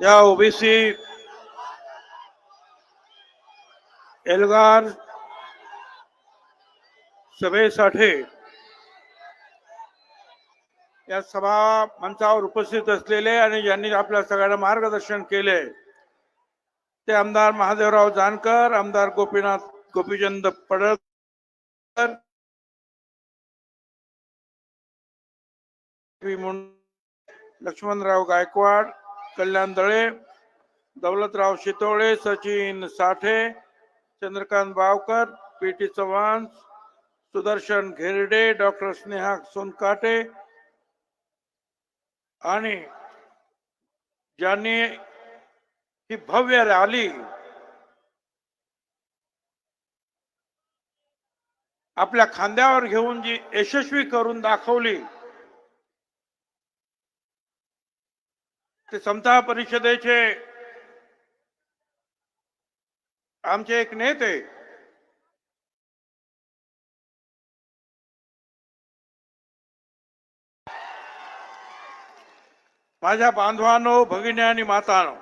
या ओबीसी एल्गार सभेसाठी या सभा मंचावर उपस्थित असलेले आणि ज्यांनी आपल्या सगळ्यांना मार्गदर्शन केले ते आमदार महादेवराव जानकर, आमदार गोपीचंद पडळकर, लक्ष्मणराव गायकवाड, कल्याण दळे, दौलतराव शितोळे, सचिन साठे, चंद्रकांत बावकर, पीटी चव्हाण, सुदर्शन घेरडे, डॉक्टर स्नेहा सोनकाटे आणि ज्यांनी ही भव्य रॅली आपल्या खांद्यावर घेऊन जी यशस्वी करून दाखवली ते समता परिषदेचे आमचे एक नेते माझ्या बांधवांनो, भगिनी आणि मातांनो,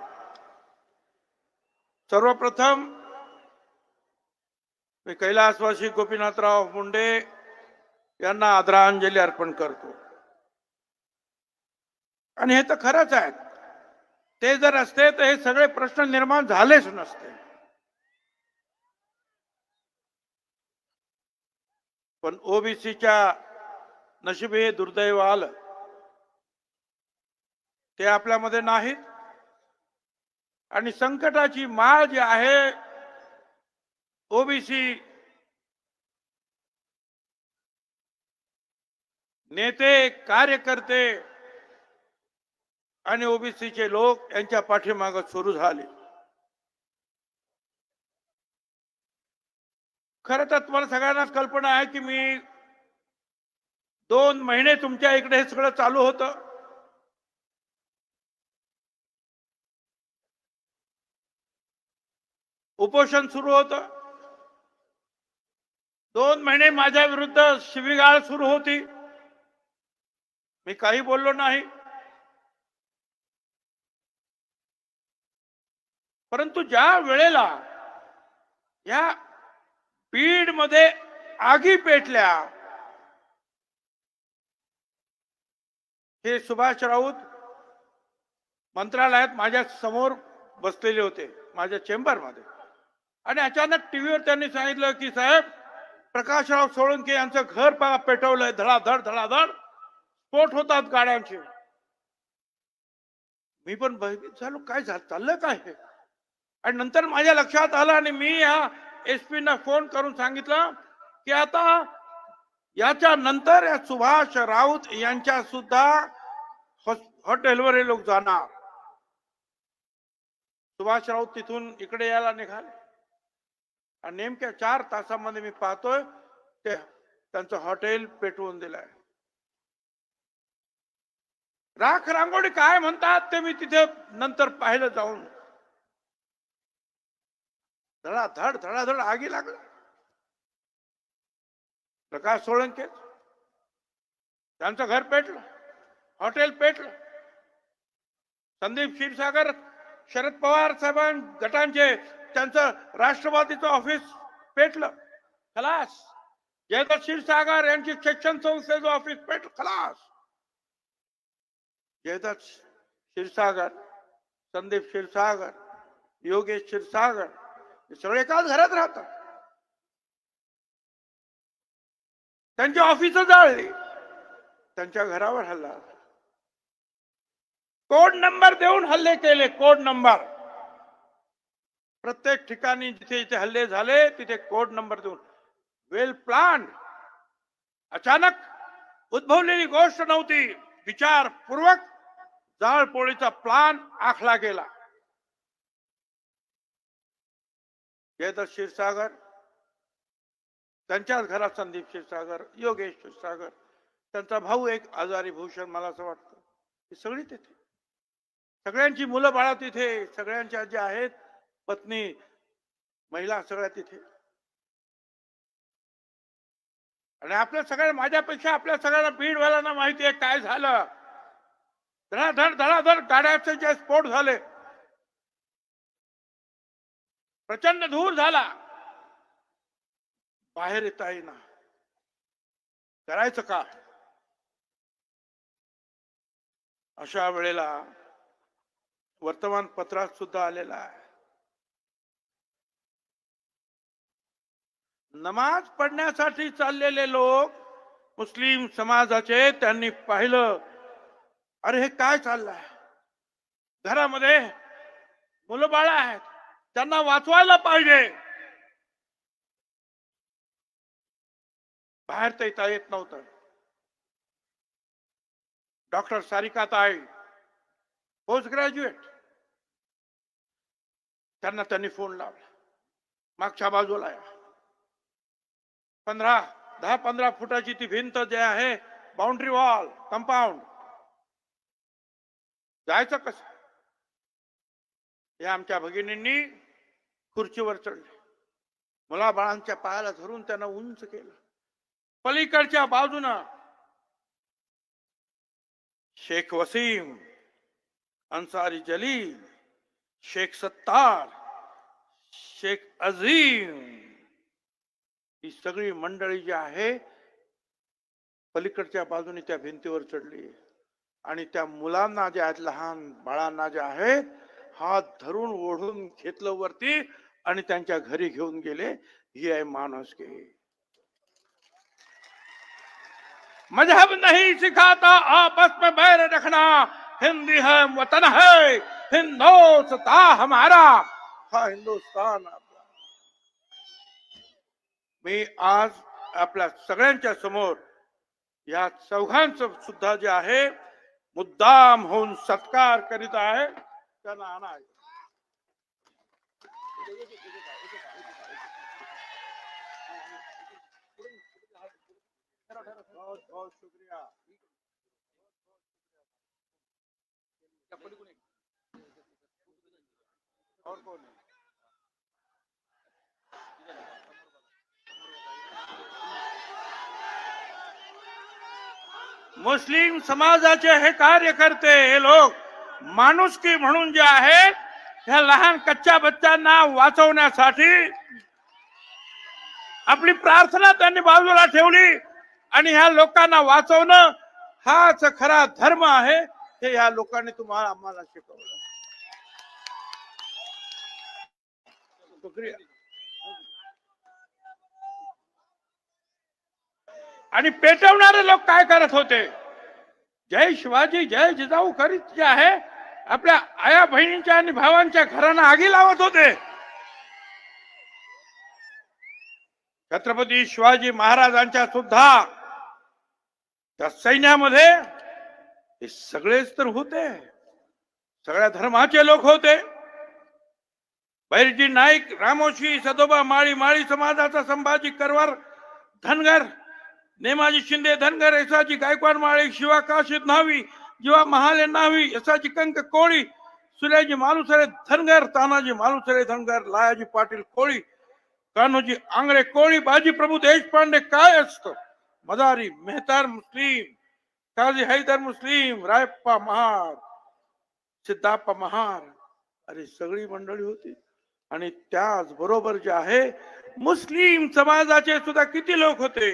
सर्वप्रथम मी कैलासवासी गोपीनाथराव मुंडे यांना आदरांजली अर्पण करतो. आणि हे तर खरंच आहे, ते जर असते तर हे सगळे प्रश्न निर्माण झालेच नसते. पण ओबीसीच्या नशिबी हे दुर्दैव आलं, ते आपल्यामध्ये नाहीत. आणि संकटाची माळ जी आहे ओबीसी नेते, कार्यकर्ते आणि ओबीसीचे लोक यांच्या पाठीमागे सुरू झाले. खरं तर तुम्हाला सगळ्यांनाच कल्पना आहे की मी 2 महिने तुमच्या इकडे हे सगळं चालू होतं. उपोषण सुरू होतं. 2 महिने माझ्या विरुद्ध शिवीगाळ सुरू होती. मी काही बोललो नाही. परंतु ज्या वेळेला या बीड मध्ये आगी पेटल्या, हे सुभाष राऊत मंत्रालयात माझ्या समोर बसलेले होते, माझ्या चेंबर मध्ये. आणि अचानक टीव्हीवर त्यांनी सांगितलं की साहेब, प्रकाशराव सोळंके यांचं घर पेटवलंय, धडाधड धडाधड स्फोट होतात गाड्यांचे. मी पण भयभीत झालो, काय चाललं काय हे. आणि नंतर माझ्या लक्षात आलं आणि मी या एसपी ना फोन करून सांगितलं की आता याच्या नंतर या सुभाष राऊत यांच्या सुद्धा हॉटेलवर हे लोक जाणार. सुभाष राऊत तिथून इकडे यायला निघाले आणि नेमक्या 4 तासामध्ये मी पाहतोय ते त्यांचं हॉटेल पेटवून दिलंय. राख रांगोळी काय म्हणतात ते मी तिथे नंतर पाहिलं जाऊन. धडाधड धडाधड आगी लागला. प्रकाश सोळंके त्यांचं घर पेटलं, हॉटेल पेटलं. संदीप क्षीरसागर, शरद पवार साहेबां गटांचे त्यांचं राष्ट्रवादीचं ऑफिस पेटलं, खलास. जयदत्त क्षीरसागर यांची शिक्षण संस्थेचं ऑफिस पेटलं, खलास. जयदत्त क्षीरसागर संदीप क्षीरसागर, योगेश क्षीरसागर हे सगळे एकाच घरात राहतात. त्यांची ऑफिस जाळली, त्यांच्या घरावर हल्ला, कोड नंबर देऊन हल्ले केले. कोड नंबर प्रत्येक ठिकाणी जिथे जिथे हल्ले झाले तिथे कोड नंबर देऊन, वेल प्लान, अचानक उद्भवलेली गोष्ट नव्हती. विचारपूर्वक जाळपोळीचा प्लान आखला गेला. जयदत्त क्षीरसागर, त्यांच्याच घरात संदीप क्षीरसागर, योगेश क्षीरसागर, त्यांचा भाऊ एक आजारी भूषण, मला असं वाटतं ही सगळी तिथे, सगळ्यांची मुलं बाळा तिथे, सगळ्यांच्या ज्या आहेत पत्नी महिला सगळ्या तिथे. आणि आपल्या सगळ्या, माझ्यापेक्षा आपल्या सगळ्यांना बीडवाल्यांना माहिती आहे काय झालं. धडाधड धडाधड गाड्याचे जे स्फोट झाले, प्रचंड धूर झाला, बाहेर येता येईना. करायचं का? अशा वेळेला वर्तमानपत्रात सुद्धा आलेला आहे, नमाज पढण्यासाठी चाललेले लोक मुस्लिम समाजाचे, त्यांनी पाहिलं अरे हे काय चाललंय, घरामध्ये मुलं बाळ आहेत, त्यांना वाचवायला पाहिजे. बाहेर तर येता येत नव्हतं. डॉक्टर सारिका ताई, पोस्ट ग्रॅज्युएट, त्यांना त्यांनी फोन लावला, मागच्या बाजूला 10-15 फुटाची ती भिंत जे आहे, बाउंड्री वॉल, कंपाऊंड, जायचं कसं? या आमच्या भगिनींनी खुर्चीवर चढले, मुलाबाळांच्या पायाला धरून त्यांना उंच केलं. पलीकडच्या बाजूनं शेख वसीम, अन्सारी जलील, शेख सत्तार, शेख अजीम, ही सगळी मंडळी जी आहे पलीकडच्या बाजूने त्या भिंतीवर चढली. आणि त्या मुलांना जे आहेत, लहान बाळांना जे आहेत, हात धरून ओढून घेतलं वरती आणि त्यांच्या घरी घेऊन गेले. ही आहे माणुसकी. मजहब नहीं सिखाता आपस में बैर रखना, हिंदी है वतन है, हिंदुस्तान हमारा, हा हिंदुस्तान आपला. मी आज आपल्या सगळ्यांच्या समोर या चौघांचं सुद्धा जे आहे मुद्दाम होऊन सत्कार करीत आहे. त्यांना आणा. बहुत बहुत शुक्रिया. और कौन है? मुस्लिम समाजाचे हे कार्यकर्ते, हे लोक माणुसकी म्हणून जे आहेत, ह्या लहान कच्च्या बच्चांना वाचवण्यासाठी आपली प्रार्थना त्यांनी बाजूला ठेवली आणि ह्या लोकांना वाचवणं हाच खरा धर्म आहे. हे ह्या लोकांनी तुम्हाला आम्हाला शिकवलं. शुक्रिया. आणि पेटवणारे लोक काय करत होते? जय शिवाजी, जय जिजाऊ करीत जे आहे, आपल्या आया बहिणींच्या आणि भावांच्या घरांना आगी लावत होते. छत्रपती शिवाजी महाराजांच्या सुद्धा त्या सैन्यामध्ये हे सगळेच तर होते, सगळ्या धर्माचे लोक होते. बैरजी नाईक, रामोशी, सदोबा माळी, माळी समाजाचा संभाजी करवर धनगर, नेमाजी शिंदे धनगर, यसाजी गायकवाड माळी, शिवा काशीद न्हावी, जीवा महाले न्हावी, यसाजी कंक कोळी, सुर्याजी मालुसरे धनगर, तानाजी मालुसरे धनगर, लायाजी पाटील कोळी, कान्होजी आंग्रे कोळी, बाजी प्रभू देशपांडे काय असतं, मदारी मेहतार मुस्लिम, काजी हैदर मुस्लिम, रायप्पा महार, सिद्धाप्पा महार, अरे सगळी मंडळी होती. आणि त्याच बरोबर जे आहे मुस्लिम समाजाचे सुद्धा किती लोक होते.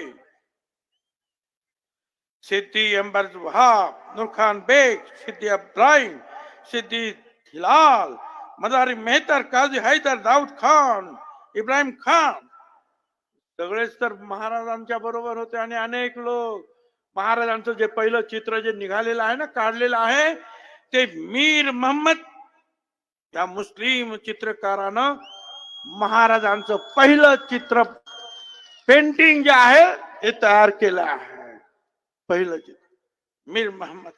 सिद्दी अंबर वहाब, नूरखान बेग, सिद्दी अब्राहिम, सिद्दी हिलाल, मदारी मेहतर, काझी हैदर, दाऊद खान, इब्राहिम खान सगळेच तर महाराजांच्या बरोबर होते. आणि अनेक लोक महाराजांचं जे पहिलं चित्र जे निघालेलं आहे ना, काढलेलं आहे, ते मीर मोहम्मद या मुस्लिम चित्रकारानं महाराजांचं पहिलं चित्र पेंटिंग जे आहे हे तयार केलं आहे. पहिलं चित्र मीर मोहम्मद.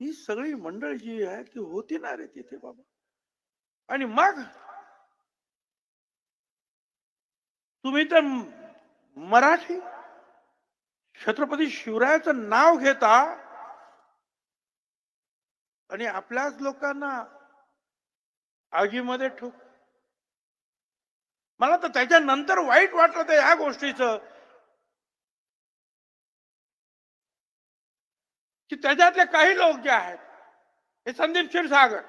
ही सगळी मंडळी जी आहे ती होती ना रे तिथे बाबा. आणि मग तुम्ही तर मराठी छत्रपती शिवरायाचं नाव घेता आणि आपल्याच लोकांना आगीमध्ये ठोक. मला तर त्याच्यानंतर वाईट वाटलं ते ह्या गोष्टीचं, की त्याच्यातले काही लोक जे आहेत हे संदीप क्षीरसागर,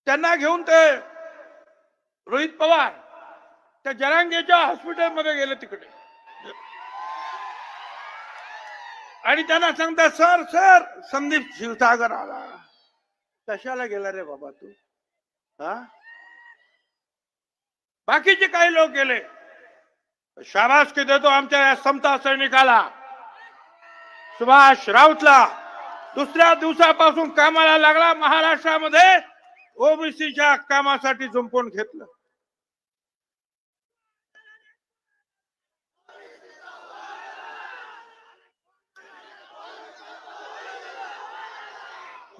त्यांना घेऊन ते रोहित पवार त्या जरांगेच्या हॉस्पिटलमध्ये गेले तिकडे आणि त्यांना सांगता सर सर संदीप क्षीरसागर आला. कशाला गेला रे बाबा तू? हा, बाकीचे काही लोक गेले. शाबासकी देतो आमच्या या समता सैनिकाला, सुभाष राऊतला. दुसऱ्या दिवसापासून कामाला लागला. महाराष्ट्रामध्ये ओबीसीच्या कामासाठी झुंपून घेतलं.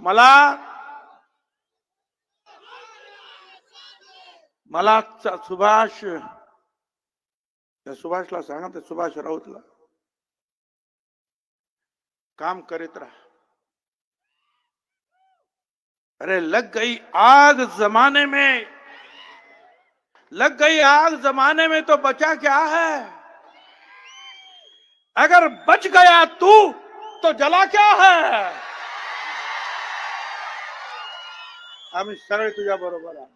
मला सुभाषला सांगा, ते सुभाष राऊतला काम करीत रहा. अरे लग गई आग जमाने में, लग गई आग जमाने में तो बचा क्या है? अगर बच गया तू तो जला क्या है? आम्ही सगळे तुझ्या बरोबर आहोत.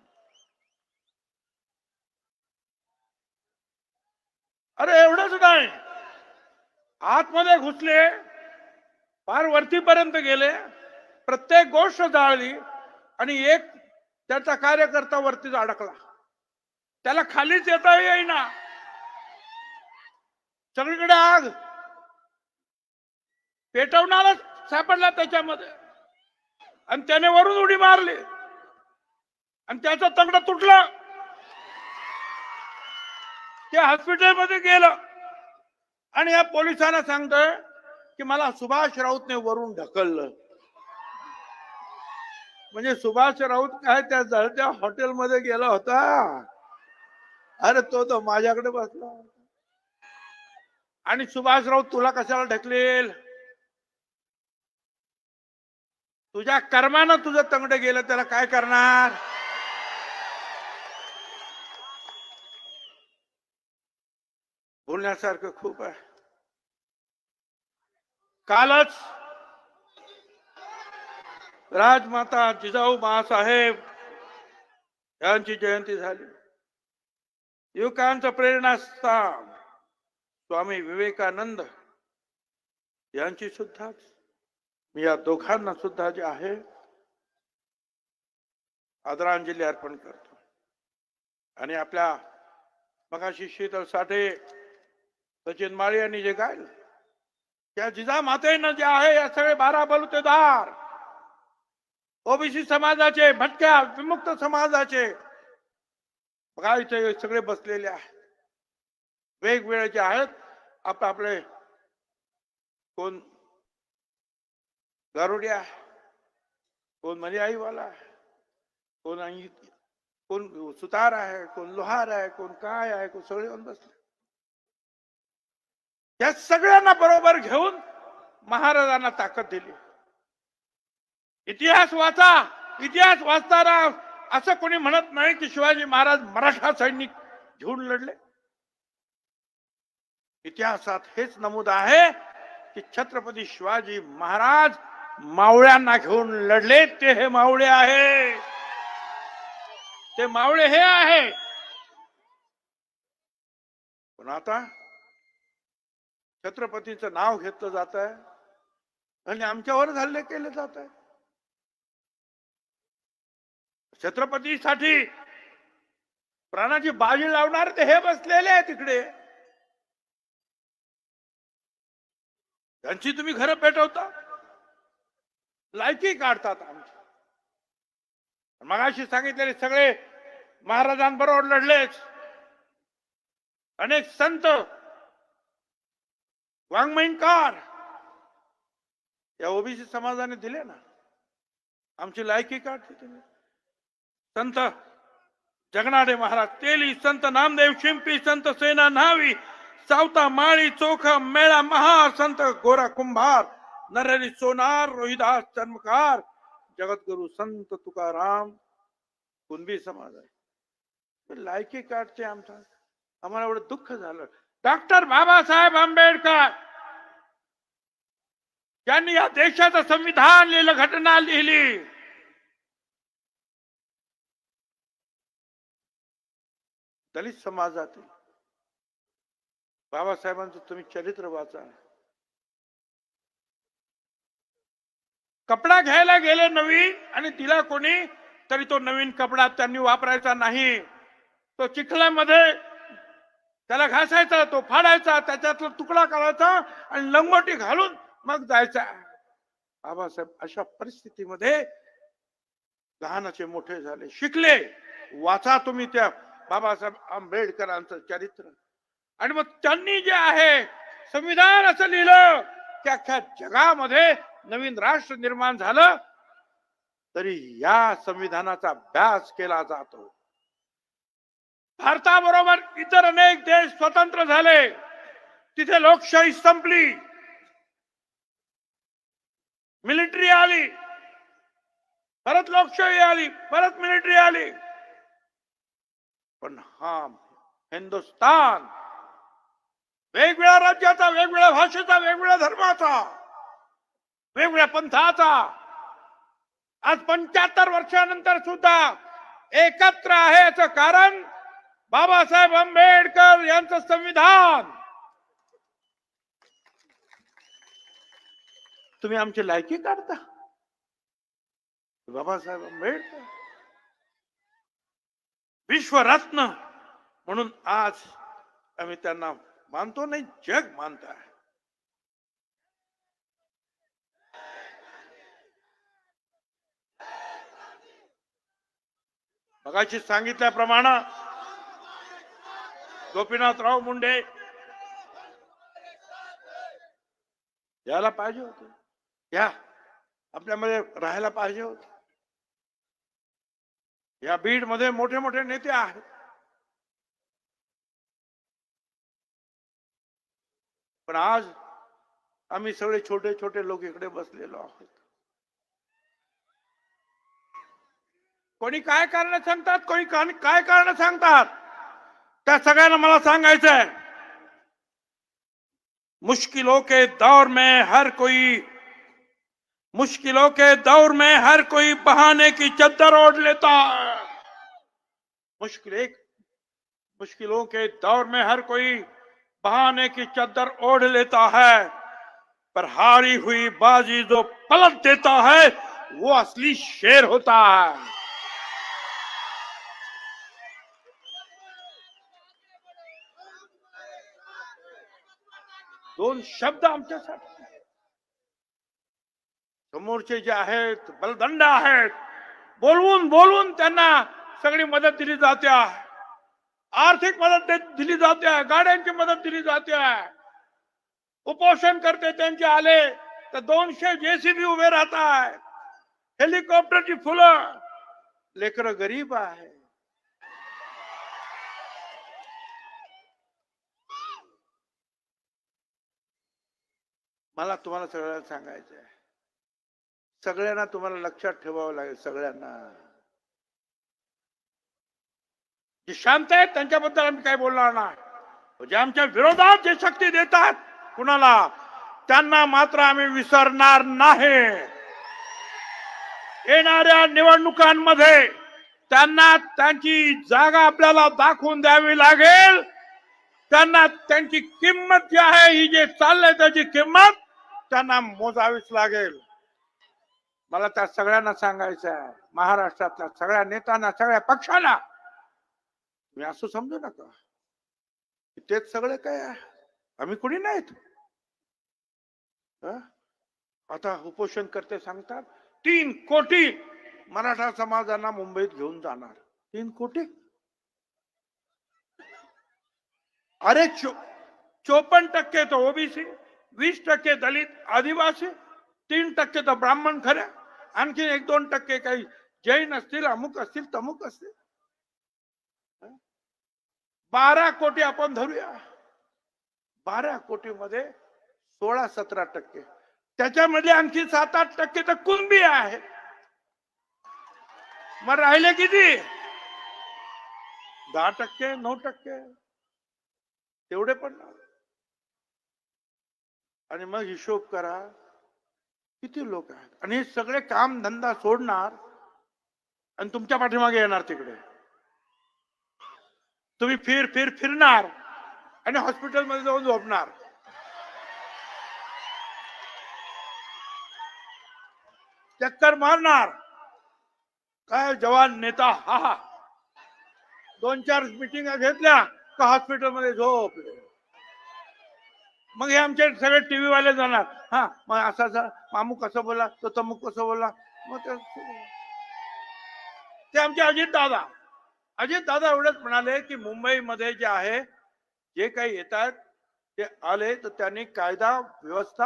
अरे एवढंच नाही, आतमध्ये घुसले, फार वरतीपर्यंत गेले, प्रत्येक गोष्ट जाळली आणि एक त्याचा कार्यकर्ता वरतीच अडकला. त्याला खालीच येता येईना. सगळीकडे आग, पेटवणारच सापडला त्याच्यामध्ये आणि त्याने वरून उडी मारली आणि त्याचं तंगड तुटलं. ते हॉस्पिटलमध्ये गेलं आणि या पोलिसांना सांगतोय की मला सुभाष राऊतने वरून ढकललं. म्हणजे सुभाष राऊत काय त्या जळत्या हॉटेलमध्ये गेला होता? अरे तो तर माझ्याकडे बसला. आणि सुभाष राऊत तुला कशाला ढकलेल? तुझ्या कर्मानं तुझं तंगड गेलं, त्याला काय करणार? बोलण्यासारखं खूप आहे. कालच राजमाता जिजाऊ बाळासाहेब यांची जयंती झाली. युवकांचं प्रेरणास्थान स्वामी विवेकानंद यांची सुद्धा, मी या दोघांना सुद्धा जे आहे आदरांजली अर्पण करतो. आणि आपल्या मगाशी शीतल साठे, सचिन माळी यांनी जे गायलं, त्या जिजामातेनं जे आहे या सगळे 12 बलुतेदार ओबीसी समाजाचे, भटक्या विमुक्त समाजाचे बघा इथे सगळे बसलेले आहेत. वेगवेगळे जे आहेत, आपले कोण गारुड्या, कोण मर्याईवाला, कोण सुतार आहे, कोण लोहार आहे, कोण काय आहे, कोण सगळे बसले. या सगळ्यांना बरोबर घेऊन महाराजांना ताकद दिली. इतिहास वाचा. इतिहास वाचताना असं कोणी म्हणत नाही की शिवाजी महाराज मराठा सैनिक घेऊन लढले. इतिहासात हेच नमूद आहे की छत्रपती शिवाजी महाराज मावळ्यांना घेऊन लढले. ते हे मावळे आहे, ते मावळे हे आहे. पण आता छत्रपतीचं नाव घेतलं जात आहे आणि आमच्यावर हल्ले केले जात आहे. छत्रपतीसाठी प्राणाची बाजी लावणार ते हे बसलेले आहे तिकडे. त्यांची तुम्ही घरं पेटवता, लायकी काढतात आमची. मगाशी सांगितलेले सगळे महाराजांबरोबर लढलेच. अनेक संत वाङ्मयकार या ओबीसी समाजाने दिले ना, आमची लायकी काढते तुम्ही. संत जगनाडे महाराज तेली, संत नामदेव शिंपी, संत सेना न्हावी, सावता माळी चोखा मेळा महार, संत गोरा कुंभार, नरहरी सोनार, रोहिदास चर्मकार, जगद्गुरु संत तुकाराम कुणबी समाज आहे. लायकी काढते आमचा. आम्हाला एवढं दुःख झालं. डॉक्टर बाबासाहेब आंबेडकर यांनी या देशाचं संविधान लिहिलं, घटना लिहिली. दलित समाजातील बाबासाहेबांचं तुम्ही चरित्र वाचा. कपडा घ्यायला गेले नवीन आणि दिला कोणी तरी तो नवीन कपडा त्यांनी वापरायचा नाही. तो चिखलामध्ये त्याला घासायचा, तो फाडायचा, त्याच्यातला तुकडा काढायचा आणि लंगोटी घालून मग जायचा. बाबासाहेब अशा परिस्थितीमध्ये लहानाचे मोठे झाले, शिकले. वाचा तुम्ही त्या बाबासाहेब आंबेडकरांचं चरित्र. आणि मग त्यांनी जे आहे संविधान असं लिहिलं की अख्ख्या जगामध्ये नवीन राष्ट्र निर्माण झालं तरी या संविधानाचा अभ्यास केला जातो. भारताबरोबर इतर अनेक देश स्वतंत्र झाले, तिथे लोकशाही संपली, मिलिटरी आली, परत लोकशाही आली, परत मिलिटरी आली. पण हा हिंदुस्थान वेगवेगळ्या राज्याचा, वेगवेगळ्या भाषेचा, वेगवेगळ्या धर्माचा, वेगवेगळ्या पंथाचा आज 75 वर्षानंतर सुद्धा एकत्र आहे. याचं कारण बाबासाहेब आंबेडकर यांचं संविधान. तुम्ही आमची लायकी काढता. बाबासाहेब आंबेडकर विश्वरत्न म्हणून आज आम्ही त्यांना मानतो, नाही जग मानत आहे. मगाशी सांगितल्याप्रमाणे गोपीनाथराव मुंडे यायला पाहिजे होते, या आपल्यामध्ये राहायला पाहिजे होते. या बीड मध्ये मोठे मोठे नेते आहेत. पण आज आम्ही सगळे छोटे छोटे लोक इकडे बसलेलो आहोत. कोणी काय कारण सांगतात, कोणी काय कारण सांगतात, त्या सगळ्यांना मला सांगायचं है. मुश्किलों के दौर में हर कोई बहाने की चद्दर ओढ़ लेता है. मुश्किलों के दौर में हर कोई बहाने की चद्दर ओढ़ लेता है, पर हारी हुई बाजी जो पलट देता है वो असली शेर होता है. दोन शब्द आमच्यासाठी. समोरचे जे आहेत बलदंड आहेत, बोलवून बोलवून त्यांना सगळी मदत दिली जाते आहे. आर्थिक मदत दिली जाते आहे, गाड्यांची मदत दिली जाते आहे. उपोषण करते त्यांचे आले तर 200 जेसीबी उभे राहत आहेत, हेलिकॉप्टरची फुलं. लेकर गरीब आहे. मला तुम्हाला सगळ्यांना सांगायचं आहे, सगळ्यांना तुम्हाला लक्षात ठेवावं लागेल. सगळ्यांना जे शांत आहेत त्यांच्याबद्दल आम्ही काही बोलणार नाही. जे आमच्या विरोधात जे शक्ती देतात कुणाला, त्यांना मात्र आम्ही विसरणार नाही. येणाऱ्या निवडणुकांमध्ये त्यांना त्यांची जागा आपल्याला दाखवून द्यावी लागेल. त्यांना त्यांची किंमत जी आहे, ही जे चाललंय त्याची किंमत त्यांना मोजावीच लागेल. मला त्या सगळ्यांना सांगायचं आहे, महाराष्ट्रातल्या सगळ्या नेत्यांना, सगळ्या पक्षाला, मी असं समजू नका तेच सगळे काय आहे, आम्ही कुणी नाहीत. आता उपोषण करते सांगतात 3 कोटी मराठा समाजांना मुंबईत घेऊन जाणार. 3 कोटी. अरे 54% तो ओबीसी, 20% दलित आदिवासी, 3% तर ब्राह्मण खऱ्या, आणखी 1-2% काही जैन असतील, अमुक असतील, तमुक असतील. 12 कोटी आपण धरूया. 12 कोटी मध्ये 16-17%, त्याच्यामध्ये आणखी 7-8% तर कुणबी आहे. मग राहिले किती? 10%, 9%, तेवढे पण ना. आणि मग हिशोब करा किती लोक आहेत, आणि हे सगळे काम धंदा सोडणार आणि तुमच्या पाठीमागे येणार. तिकडे तुम्ही फिरणार आणि हॉस्पिटलमध्ये जाऊन झोपणार. चक्कर मारणार. काय जवान नेता, हा 2-4 मिटिंग घेतल्या का हॉस्पिटलमध्ये झोपले. मग हे आमचे सगळे टीव्ही वाले जाणार, हा मग असं मामू कसं बोला, तो तमुक कसं बोला. मग ते आमचे अजित दादा एवढंच म्हणाले की मुंबईमध्ये जे आहे, जे काही येतात ते आले तर त्यांनी कायदा व्यवस्था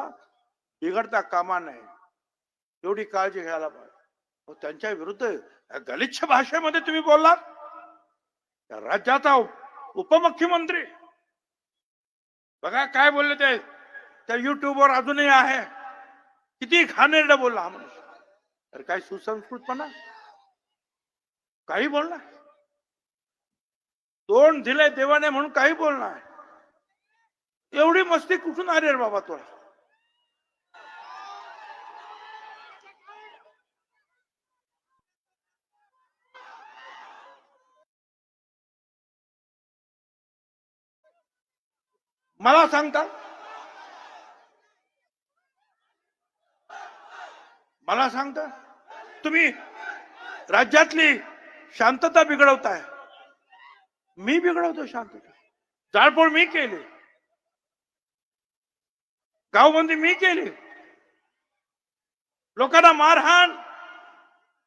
बिघडता कामा नये, एवढी काळजी घ्यायला पाहिजे. त्यांच्या विरुद्ध गलिच्छ भाषेमध्ये तुम्ही बोललात. राज्याचा उपमुख्यमंत्री बघा काय बोलले ते, त्या युट्यूबवर अजूनही आहे. किती घाणेरडं बोलला हा मनुष्य. तर काय सुसंस्कृतपणा, काही बोलणार. तोंड दिलंय देवाने म्हणून काही बोलणार. एवढी मस्ती कुठून आली रे बाबा तुला. मला सांगता तुम्ही राज्यातली शांतता बिघडवताय. मी बिघडवतो शांतता? जाळपोळ मी केली, गावबंदी मी केली, लोकांना मारहाण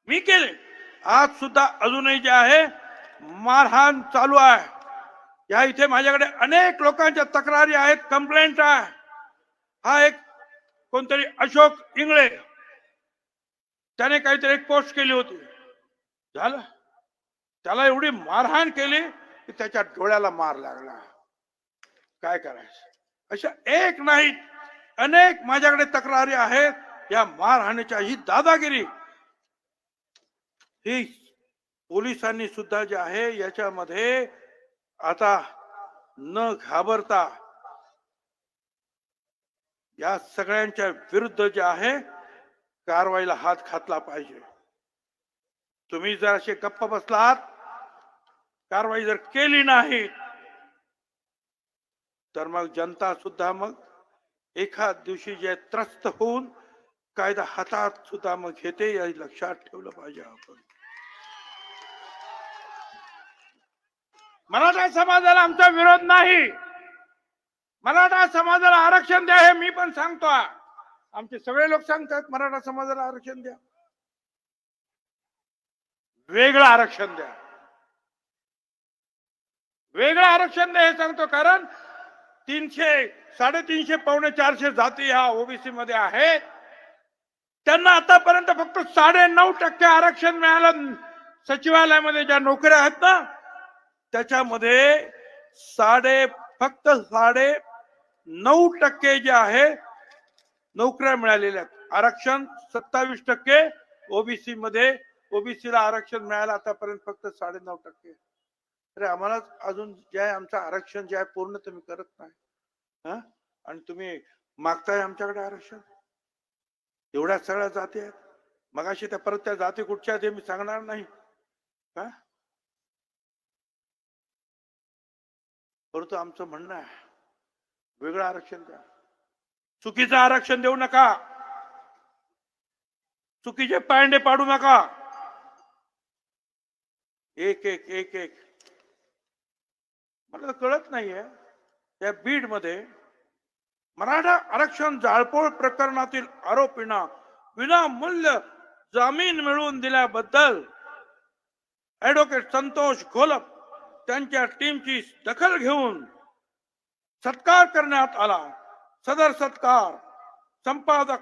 मी केली. आज सुद्धा अजूनही जे आहे मारहाण चालू आहे. या इथे माझ्याकडे अनेक लोकांच्या तक्रारी आहेत, कंप्लेंट आहे. हा एक कोणतरी अशोक इंगळे, त्याने काहीतरी एक पोस्ट केली होती, झालं त्याला एवढी मारहाण केली की त्याच्या डोळ्याला मार लागला. काय करायचं. अशा एक नाही अनेक माझ्याकडे तक्रारी आहेत. या मारहाणीच्या, ही दादागिरी, ही पोलिसांनी सुद्धा जे आहे याच्यामध्ये आता न घाबरता या सगळ्यांच्या विरुद्ध जे आहे कारवाईला हात घातला पाहिजे. तुम्ही जर असे गप्प बसलात, कारवाई जर केली नाही, तर मग जनता सुद्धा मग एखाद दिवशी जे त्रस्त होऊन कायदा हातात सुद्धा मग घेते, या लक्षात ठेवलं पाहिजे. आपण मराठा समाजाला आमचा विरोध नाही. मराठा समाजाला आरक्षण द्या हे मी पण सांगतो. आमचे सगळे लोक सांगतात मराठा समाजाला आरक्षण द्या, वेगळं आरक्षण द्या, वेगळं आरक्षण द्या हे सांगतो. कारण 300, 350, 450 जाती ह्या ओबीसी मध्ये आहेत. त्यांना आतापर्यंत फक्त 9.5% आरक्षण मिळालं. सचिवालयामध्ये ज्या नोकऱ्या आहेत ना, त्याच्यामध्ये फक्त 9.5% जे आहे नोकऱ्या मिळालेल्या आहेत. आरक्षण 27% ओबीसी मध्ये, ओबीसीला आरक्षण मिळालं आतापर्यंत फक्त 9.5%. अरे आम्हाला अजून जे आहे आमचं आरक्षण जे आहे पूर्ण तुम्ही करत नाही. आणि तुम्ही मागताय आमच्याकडे आरक्षण. एवढ्या सगळ्या जाती आहेत. मगाशी त्या परत त्या जाती कुठच्या आहेत हे मी सांगणार नाही का, परंतु आमचं म्हणणं आहे वेगळं आरक्षण द्या, चुकीचं आरक्षण देऊ नका. चुकीचे पायंडे पाडू नका. एक एक एक एक मला कळत नाहीये त्या बीड मध्ये मराठा आरक्षण जाळपोळ प्रकरणातील आरोपींना विनामूल्य जामीन मिळवून दिल्याबद्दल ऍडव्होकेट संतोष घोलप त्यांच्या टीमची दखल घेऊन सत्कार करण्यात आला. सदर सत्कार संपादक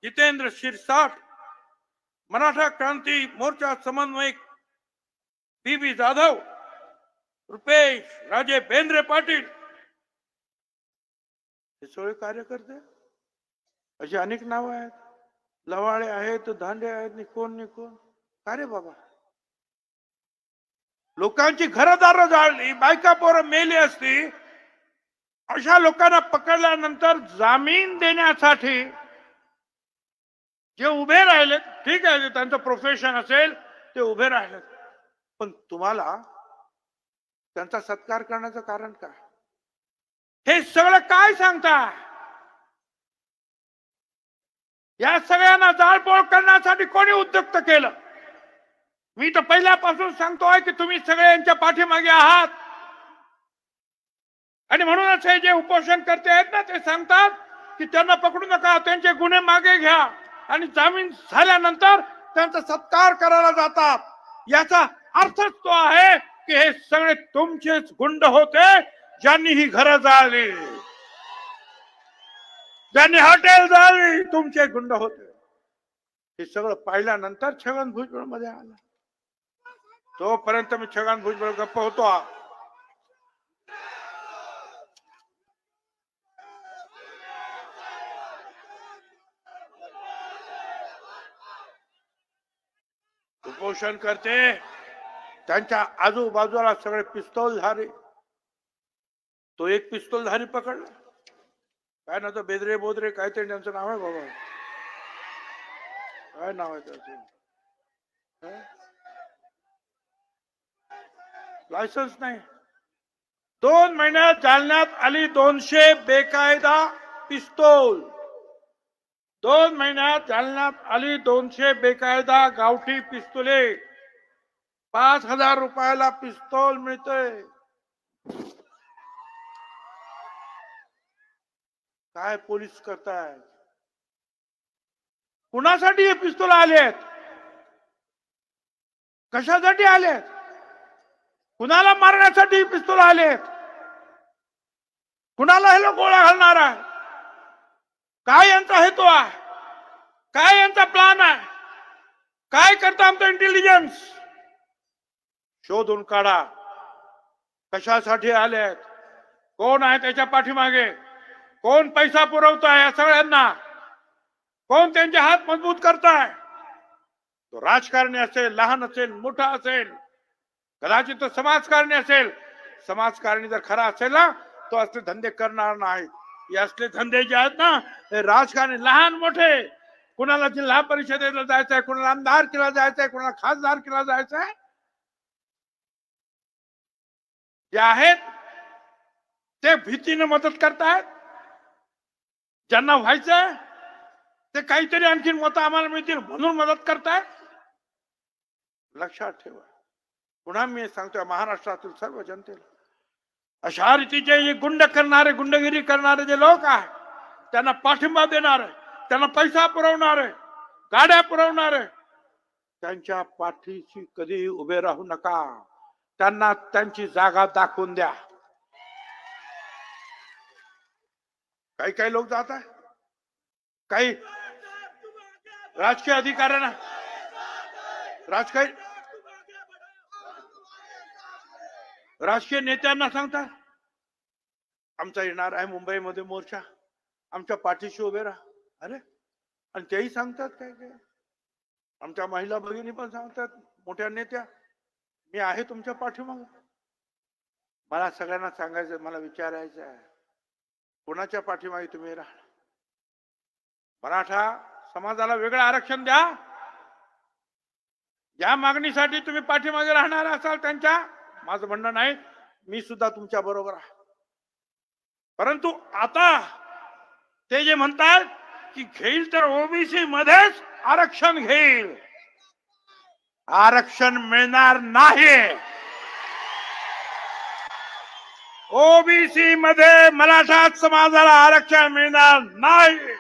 जितेंद्र शिरसाट, मराठा क्रांती मोर्चा समन्वयक बीबी जाधव, रुपेश राजे बेंद्रे पाटील हे सगळे कार्यकर्ते, अशी अनेक नावं आहेत. लवाळे आहेत, धांडे आहेत, निकोन निकोन. का रे बाबा, लोकांची घरदार जाळली, बायका पोरं मेली असती. अशा लोकांना पकडल्यानंतर जामीन देण्यासाठी जे उभे राहिले, ठीक आहे, त्यांचं प्रोफेशन असेल ते उभे राहिले, पण तुम्हाला त्यांचा सत्कार करण्याचं कारण काय? हे सगळं काय सांगता? या सगळ्यांना जाळपोळ करण्यासाठी कोणी उद्युक्त केलं? मी तर पहिल्यापासून सांगतोय की तुम्ही सगळे यांच्या पाठीमागे आहात. आणि म्हणूनच हे जे उपोषण करते आहेत ना, ते सांगतात की त्यांना पकडू नका, त्यांचे गुन्हे मागे घ्या आणि जामीन झाल्यानंतर त्यांचा सत्कार करायला जातात. याचा अर्थच तो आहे की हे सगळे तुमचेच गुंड होते, ज्यांनी ही घरं जाळली, ज्यांनी हॉटेल जाळली, तुमचे गुंड होते. हे सगळं पाहिल्यानंतर छगन भुजबळ मध्ये आला. तोपर्यंत मी छगन भुजबळ गप्प होतो. उपोषण करते त्यांच्या आजूबाजूला सगळे पिस्तूलधारी. तो एक पिस्तूलधारी पकडला, काय ना, तो बेदरे बोदरे काहीतरी त्यांचं नाव आहे बाबा, काय नाव आहे त्याचं, लायसन्स नाही. 2 महिन्यात जालन्यात आली 200 बेकायदा पिस्तूल. 2 महिन्यात जालन्यात आली 200 बेकायदा गावठी पिस्तुले. 5,000 रुपयाला पिस्तूल मिळतोय. काय पोलीस करताय? कुणासाठी हे पिस्तूल आलेत? कशासाठी आलेत? कुणाला मारण्यासाठी पिस्तूल आलेत? कुणाला हे लोक गोळ्या घालणार आहे? काय यांचा हेतू आहे? काय यांचा प्लान आहे? काय करता आमचं इंटेलिजन्स? शोधून काढा. कशासाठी आलेत? कोण आहे त्याच्या पाठीमागे? कोण पैसा पुरवताय या सगळ्यांना? कोण त्यांचे हात मजबूत करताय? तो राजकारणी असेल, लहान असेल, मोठा असेल, कदाचित तो समाजकारणी असेल. समाजकारणी जर खरा असेल ना, तो असले धंदे करणार नाही. हे असले धंदे जे आहेत ना, हे राजकारणी लहान मोठे, कुणाला जिल्हा परिषदेला जायचंय, कुणाला आमदार केला जायचंय, कुणाला खासदार केला जायचंय, जे आहेत ते भीतीने मदत करतायत. ज्यांना व्हायचंय ते काहीतरी आणखी मतं आम्हाला मिळतील म्हणून मदत करतायत. लक्षात ठेवा. पुन्हा मी सांगतोय महाराष्ट्रातील सर्व जनतेला, अशा रीतीचे जे गुंड करणारे, गुंडगिरी करणारे जे लोक आहेत, त्यांना पाठिंबा देणारे, त्यांना पैसा पुरवणारे, गाड्या पुरवणारे, त्यांच्या पाठीशी कधी उभे राहू नका. त्यांना त्यांची जागा दाखवून द्या. काही काही लोक जात आहे, काही राजकीय अधिकाऱ्यांना, राजकीय नेत्यांना सांगता आमचा येणार आहे मुंबईमध्ये मोर्चा, आमच्या पाठीशी उभे राहा. अरे, आणि तेही सांगतात काय काय, आमच्या महिला भगिनी पण सांगतात, मोठ्या नेत्या, मी आहे तुमच्या पाठीमागे. मला सगळ्यांना सांगायचं, मला विचारायचं आहे, कोणाच्या पाठीमागे तुम्ही राहा? मराठा समाजाला वेगळं आरक्षण द्या. या मागणीसाठी तुम्ही पाठीमागे राहणार असाल त्यांच्या, माझं म्हणणं नाही, मी सुद्धा तुमच्या बरोबर आहे. परंतु आता ते जे म्हणतात की घेईल तर ओबीसी मध्येच आरक्षण घेईल. आरक्षण मिळणार नाही. ओबीसी मध्ये मराठा समाजाला आरक्षण मिळणार नाही.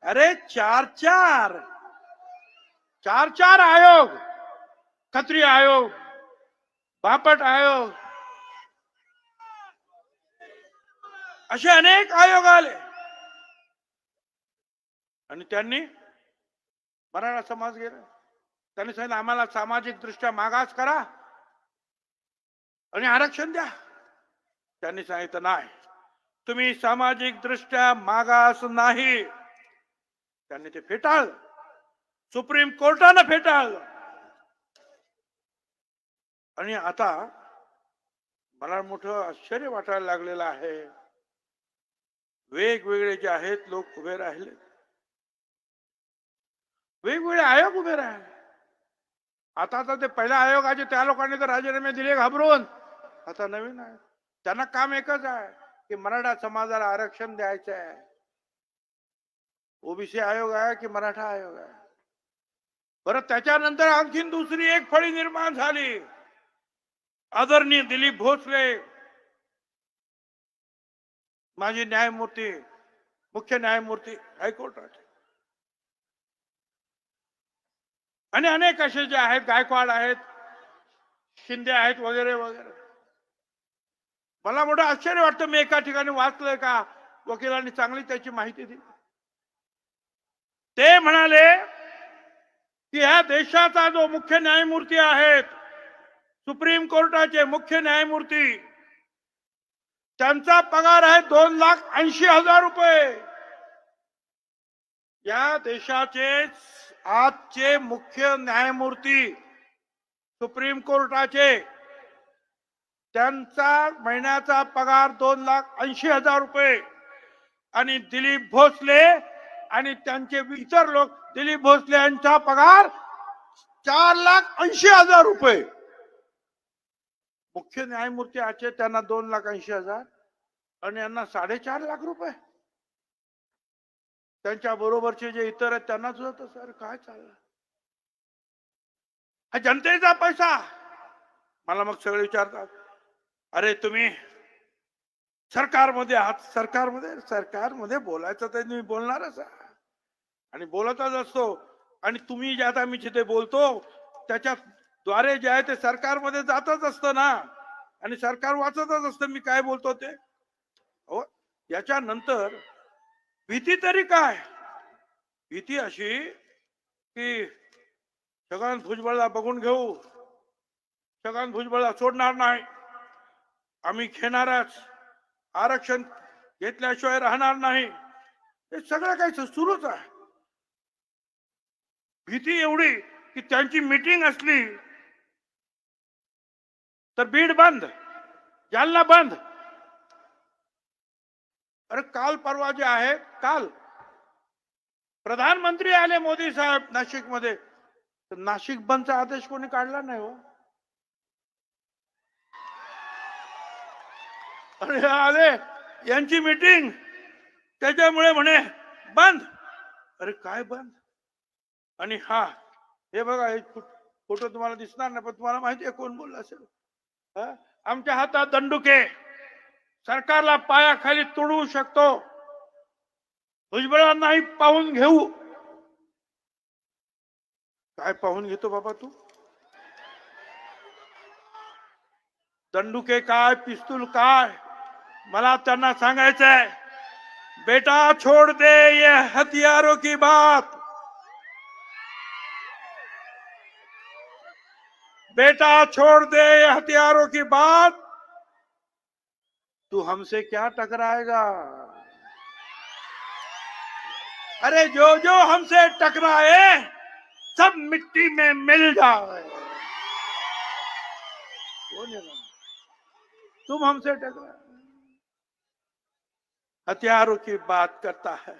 अरे चार चार आयोग, खत्री आयोग, बापट आयोग, असे अनेक आयोग आले आणि त्यांनी मराठा समाज गेला. त्यांनी सांगितलं आम्हाला सामाजिक दृष्ट्या मागास करा आणि आरक्षण द्या. त्यांनी सांगितलं नाही, तुम्ही सामाजिक दृष्ट्या मागास नाही. त्यांनी ते फेटाळलं. सुप्रीम कोर्टानं फेटाळलं. आणि आता मला मोठं आश्चर्य वाटायला लागलेलं आहे. वेगवेगळे जे आहेत लोक उभे राहिले, वेगवेगळे आयोग उभे राहिले. आता तर ते पहिल्या आयोगाचे त्या लोकांनी तर राजीनामे दिले घाबरून. आता नवीन आहे, त्यांना काम एकच आहे की मराठा समाजाला आरक्षण द्यायचं आहे. ओबीसी आयोग आहे की मराठा आयोग आहे. परत त्याच्यानंतर आणखीन दुसरी एक फळी निर्माण झाली. आदरणीय दिलीप भोसले माजी न्यायमूर्ती, मुख्य न्यायमूर्ती हायकोर्टाचे, आणि अनेक असे जे आहेत, गायकवाड आहेत, शिंदे आहेत, वगैरे वगैरे. मला मोठं आश्चर्य वाटतं. मी एका ठिकाणी वाचलंय का वकिलांनी चांगली त्याची माहिती दिली. ते म्हणाले की ह्या देशाचा जो मुख्य न्यायमूर्ती आहेत, सुप्रीम कोर्टाचे मुख्य न्यायमूर्ती, त्यांचा पगार आहे 2,80,000 रुपये. या देशाचे आजचे मुख्य न्यायमूर्ती सुप्रीम कोर्टाचे, त्यांचा महिन्याचा पगार 2,80,000 रुपये. आणि दिलीप भोसले आणि त्यांचे इतर लोक, दिलीप भोसले यांचा पगार 4,80,000 रुपये. मुख्य न्यायमूर्ती आजचे त्यांना 2,80,000 आणि यांना 4.5 लाख रुपये. त्यांच्या बरोबरचे जे इतर आहेत त्यांना सुद्धा सर काय चाललं. हा जनतेचा पैसा. मला मग सगळे विचारतात, अरे तुम्ही सरकारमध्ये आहात, सरकारमध्ये बोलायचं तर तुम्ही बोलणारच आणि बोलतच असतो. आणि तुम्ही जे आता मी जिथे बोलतो त्याच्या द्वारे जे आहे ते सरकारमध्ये जातच असतं ना, आणि सरकार वाचतच असतं मी काय बोलतो ते. हो, याच्यानंतर भीती तरी काय. भीती अशी की छगन भुजबळला बघून घेऊ, छगन भुजबळला सोडणार नाही, आम्ही घेणारच, आरक्षण घेतल्याशिवाय राहणार नाही. हे सगळं काही सुरूच आहे. भीती एवढी की त्यांची मीटिंग असली तर बीड बंद, जालना बंद. अरे काल परवा जे आहे, काल प्रधानमंत्री आले मोदी साहेब नाशिक मध्ये, तर नाशिक बंदचा आदेश कोणी काढला नाही हो. अरे आले, यांची मीटिंग, त्याच्यामुळे म्हणे बंद. अरे काय बंद. आणि हा हे बघा, हे फोटो तुम्हाला दिसणार नाही पण तुम्हाला माहिती आहे कोण बोलला असेल. आमच्या हातात दंडुके, सरकारला पायाखाली तुडवू शकतो, भुजबळांनाही पाहून घेऊ. काय पाहून घेतो बाबा तू. दंडुके काय, पिस्तूल काय. मला त्यांना सांगायचंय, बेटा छोड़ दे ये हथियारों की बात, बेटा छोड़ दे ये हथियारों की बात, तू हमसे क्या टकराएगा. अरे जो जो हमसे टकराए सब मिट्टी में मिल जाए. तुम हमसे टकराए, हथियारों की बात करता है.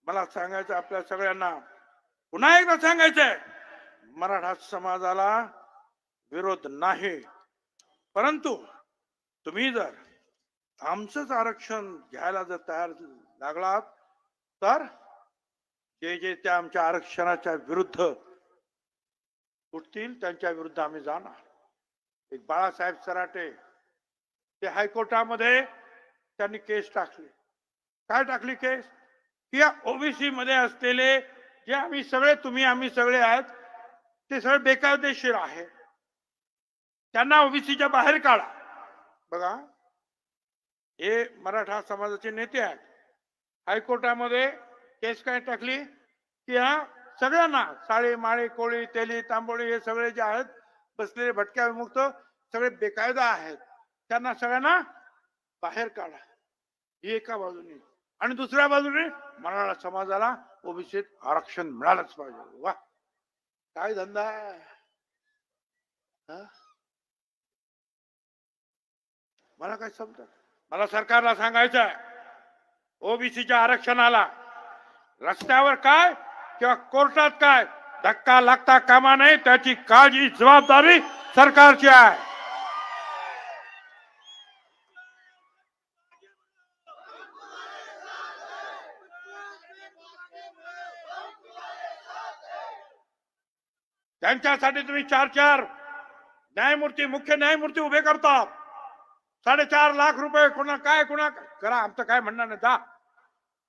मला सांगायचं आपल्या सगळ्यांना, पुन्हा एकदा सांगायचंय, मराठा समाजाला विरोध नाही, परंतु तुम्ही जर आमचंच आरक्षण घ्यायला जर तयार लागलात तर जे जे त्या आमच्या आरक्षणाच्या विरुद्ध उठतील त्यांच्या विरुद्ध आम्ही जाणार। एक बाळासाहेब सराटे ते हायकोर्टामध्ये त्यांनी केस टाकली। काय टाकली केस? की या ओबीसी मध्ये असलेले जे आम्ही सगळे आम्ही सगळे आहेत ते सगळे बेकायदेशीर आहे, त्यांना ओबीसीच्या बाहेर काढा। बघा, हे मराठा समाजाचे नेते आहेत, हायकोर्टामध्ये केस काय टाकली की हा सगळ्यांना साळे माळे कोळी तेली तांबोळी हे सगळे जे आहेत बसलेले भटक्या विमुक्त सगळे बेकायदा आहेत, त्यांना सगळ्यांना बाहेर काढा, ही एका बाजूने। आणि दुसऱ्या बाजूने मराठा समाजाला ओबीसीत आरक्षण मिळालंच पाहिजे। वा, काय धंदा आहे हा? मला काय समजत? मला सरकारला सांगायचं आहे, ओबीसीच्या आरक्षणाला रस्त्यावर काय किंवा कोर्टात काय धक्का लागता कामा नये, त्याची काळजी जबाबदारी सरकारची आहे। त्यांच्यासाठी तुम्ही 4 न्यायमूर्ती मुख्य न्यायमूर्ती उभे करतात, 4.5 लाख रुपये कोणा काय कोणा करा, आमचं काय म्हणणं नाही जा,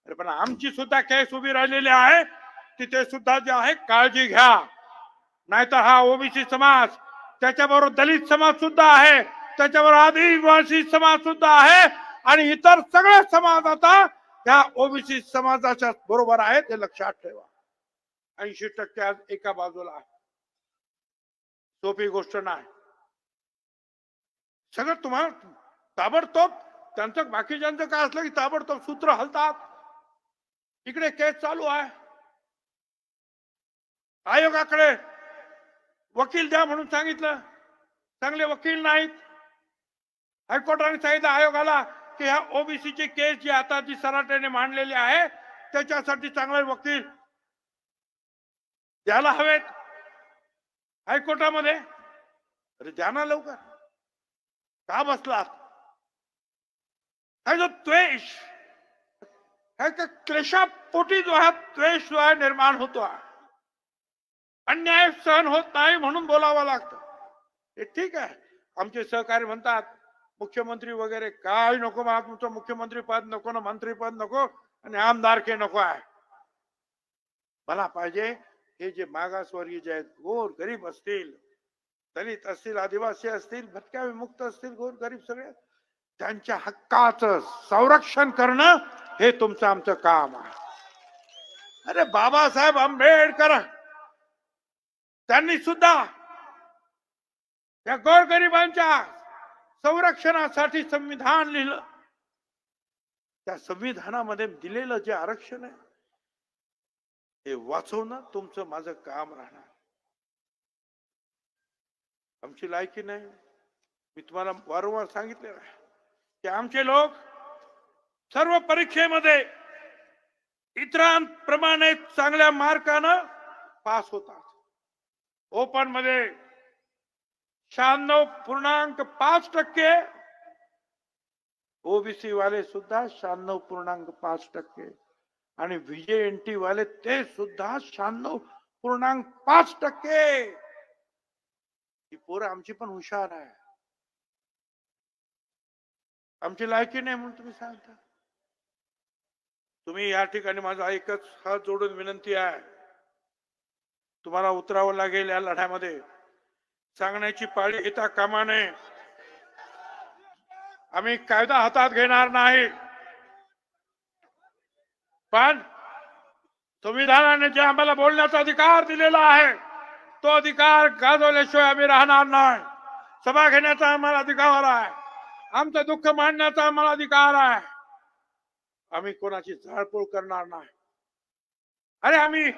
अरे पण आमची सुद्धा केस उभी राहिलेली आहे, तिथे सुद्धा जे आहे काळजी घ्या, नाहीतर हा ओबीसी समाज त्याच्याबरोबर दलित समाज सुद्धा आहे, त्याच्याबरोबर आदिवासी समाज सुद्धा आहे आणि इतर सगळे समाज आता या ओबीसी समाजाच्या बरोबर आहेत, हे लक्षात ठेवा। 80% आज एका बाजूला आहे, सोपी गोष्ट नाही। सगळं तुम्हाला ताबडतोब त्यांचं बाकीच्यांचं काय असलं की ताबडतोब सूत्र हलतात। इकडे केस चालू आहे, आयोगाकडे वकील द्या म्हणून सांगितलं, चांगले वकील नाहीत। हायकोर्टाने सांगितलं आयोगाला की ह्या ओबीसीची केस जी आता जी सराटेने मांडलेली आहे त्याच्यासाठी चांगले वकील द्यायला हवेत हायकोर्टामध्ये। अरे द्या ना लवकर, का बसलात? हा जो द्वेष है का क्लेशापोटी जो है द्वेष जो है निर्माण होतो आहे, अन्याय सहन होत नाही म्हणून बोलावं लागतं। हे ठीक आहे, आमचे सहकारी म्हणतात मुख्यमंत्री वगैरे काय नको, मला तुमचं मुख्यमंत्री पद नको ना, मंत्री पद नको आणि आमदारकी नको आहे, मला पाहिजे हे जे मागासवर्गीय जे आहेत, गोर गरीब असतील, दलित असतील, आदिवासी असतील, भटक्या विमुक्त असतील, गोर गरीब सगळे त्यांच्या हक्काचं संरक्षण करणं हे तुमचं आमचं काम आहे। अरे बाबासाहेब आंबेडकर त्यांनी सुद्धा या गोरगरिबांच्या संरक्षणासाठी संविधान लिहिलं, त्या संविधानामध्ये दिलेलं जे आरक्षण आहे हे वाचवणं तुमचं माझं काम राहणार। आमची लायकी नाही, मी तुम्हाला वारंवार सांगितलेलं आहे की आमचे लोक सर्व परीक्षेमध्ये इतरांप्रमाणे चांगल्या मार्कानं पास होतात। ओपन मध्ये 96.5%, ओबीसी वाले सुद्धा 96.5% आणि व्हीजेएनटी वाले ते सुद्धा 96.5%। ही पोरं आमची पण हुशार आहे, आमची लायकी नाही म्हणून तुम्ही सांगता। तुम्ही या ठिकाणी माझा एकच हात जोडून विनंती आहे, तुम्हाला उतरावं लागेल या लढ्यामध्ये, सांगण्याची पाळी येता कामा नये। आम्ही कायदा हातात घेणार नाही, पण संविधानाने जे आम्हाला बोलण्याचा अधिकार दिलेला आहे तो अधिकार गाजवल्याशिवाय आम्ही राहणार नाही। सभा घेण्याचा आम्हाला अधिकार आहे, आमचं दुःख मांडण्याचा आम्हाला अधिकार आहे, आम्ही कोणाची झाडपूळ करणार नाही। अरे आम्ही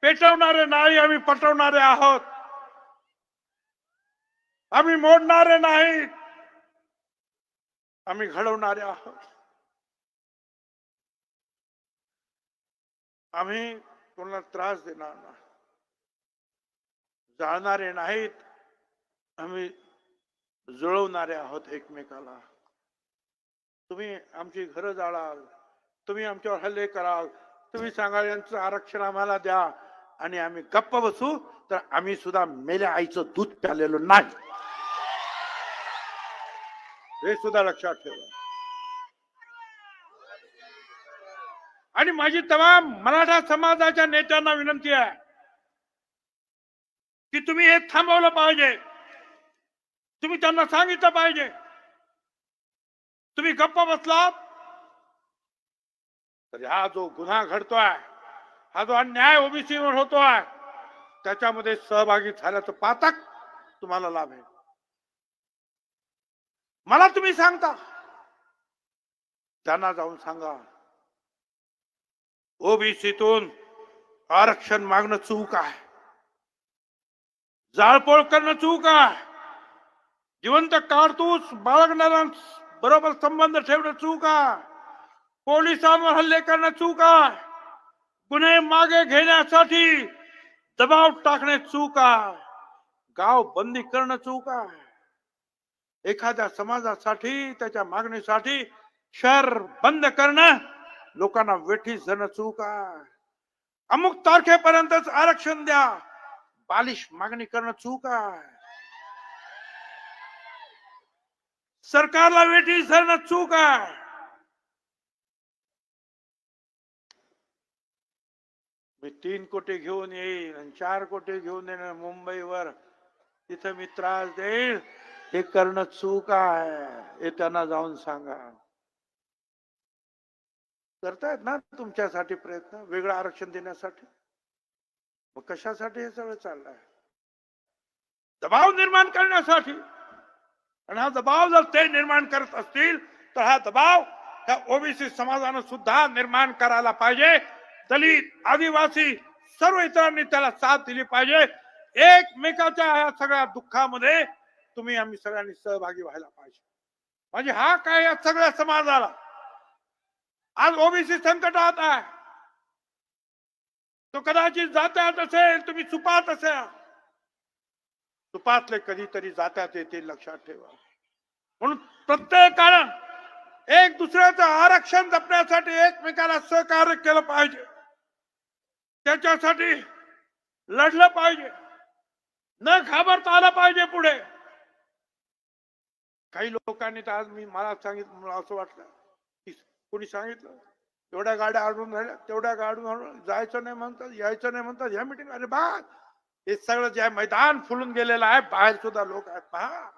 पेटवणारे नाही, आम्ही पटवणारे आहोत, आम्ही मोडणारे नाही, आम्ही घडवणारे आहोत। आम्ही कोणाला त्रास देणार नाही, जाळणारे नाहीत, आम्ही जुळवणारे आहोत एकमेकाला. तुम्ही आमची घरं जाळाल, तुम्ही आमच्यावर हल्ले कराल, तुम्ही सांगाल यांचं आरक्षण आम्हाला द्या आणि आम्ही गप्प बसू, तर आम्ही सुद्धा मेल्या आईचं दूध प्यालेलो नाही, हे सुद्धा लक्षात ठेवा. आणि माझी तमाम मराठा समाजाच्या नेत्यांना विनंती आहे की तुम्ही हे थांबवलं पाहिजे. तुम्ही त्यांना सांगितलं पाहिजे. तुम्ही गप्प बसलात तर हा जो गुन्हा घडतोय, हा जो अन्याय ओबीसीवर होतोय, त्याच्यामध्ये सहभागी झाल्याचं पातक तुम्हाला लाभेल. मला तुम्ही सांगता, त्यांना जाऊन सांगा ओबीसीतून आरक्षण मागणं चूक आहे, जाळपोळ करणं चूक आहे, जिवंत कारतूस बाळगणाऱ्या बरोबर संबंध ठेवणं चूक आहे, पोलिसांवर हल्ले करणं चूक आहे, गुन्हे मागे घेण्यासाठी दबाव टाकणे चूक आहे, गाव बंदी करणं चूक आहे, एखाद्या समाजासाठी त्याच्या मागणीसाठी शहर बंद करणं, लोकांना वेठीस धरणं चूक आहे, अमुक तारखेपर्यंतच आरक्षण द्या बालिश मागणी करणं चूक आहे, सरकारला वेठीस धरणं चूक आहे. मी 3 कोटी घेऊन येईल आणि 4 कोटी घेऊन येणार मुंबईवर, तिथं मी त्रास देईल, हे करणं चूक आहे, हे त्यांना जाऊन सांगा. करतायत ना तुमच्यासाठी प्रयत्न वेगळं आरक्षण देण्यासाठी, मग कशासाठी हे सगळं चाललंय? दबाव निर्माण करण्यासाठी. आणि हा दबाव जर ते निर्माण करत असतील तर हा दबाव त्या ओबीसी समाजानं सुद्धा निर्माण करायला पाहिजे. दलित, आदिवासी सर्व इतरांनी त्याला साथ दिली पाहिजे. एकमेकाच्या या सगळ्या दुःखामध्ये तुम्ही आम्ही सगळ्यांनी सहभागी व्हायला पाहिजे. म्हणजे हा काय या सगळ्या समाजाला आज ओबीसी संकटात आहे, तो कदाचित जात्यात असेल, तुम्ही चुपात असाल, चुपातले कधीतरी जात्यात येतील, लक्षात ठेवा. म्हणून प्रत्येकानं एक दुसऱ्याचं आरक्षण जपण्यासाठी एकमेकाला सहकार्य केलं पाहिजे, त्याच्यासाठी लढलं पाहिजे, न घाबरता आलं पाहिजे पुढे. काही लोकांनी तर आज मला सांगितलं, मला असं वाटलं की कोणी सांगितलं एवढ्या गाड्या आढळून राहिल्या, तेवढ्या गाड्या जायचं नाही म्हणतात, यायचं नाही म्हणतात या मीटिंग. अरे बा, हे सगळं जे मैदान फुलून गेलेलं आहे, बाहेर सुद्धा लोक आहेत पहा.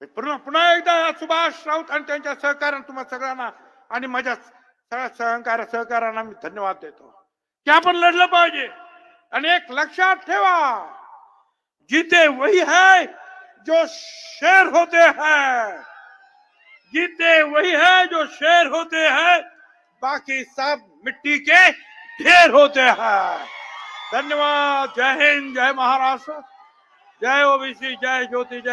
पुन्हा एकदा सुभाष राऊत आणि त्यांच्या सहकार्याने तुम्हा सगळ्यांना आणि माझ्या सगळ्या सहकार्यांना मी धन्यवाद देतो की आपण लढलं पाहिजे. आणि एक लक्षात ठेवा, जीते वही है जो शेर होते हैं, जीते वही है जो शेर होते हैं, बाकी सब मिट्टी के ढेर होते हैं. धन्यवाद. जय हिंद, जय महाराष्ट्र, जय ओबीसी, जय ज्योति, जय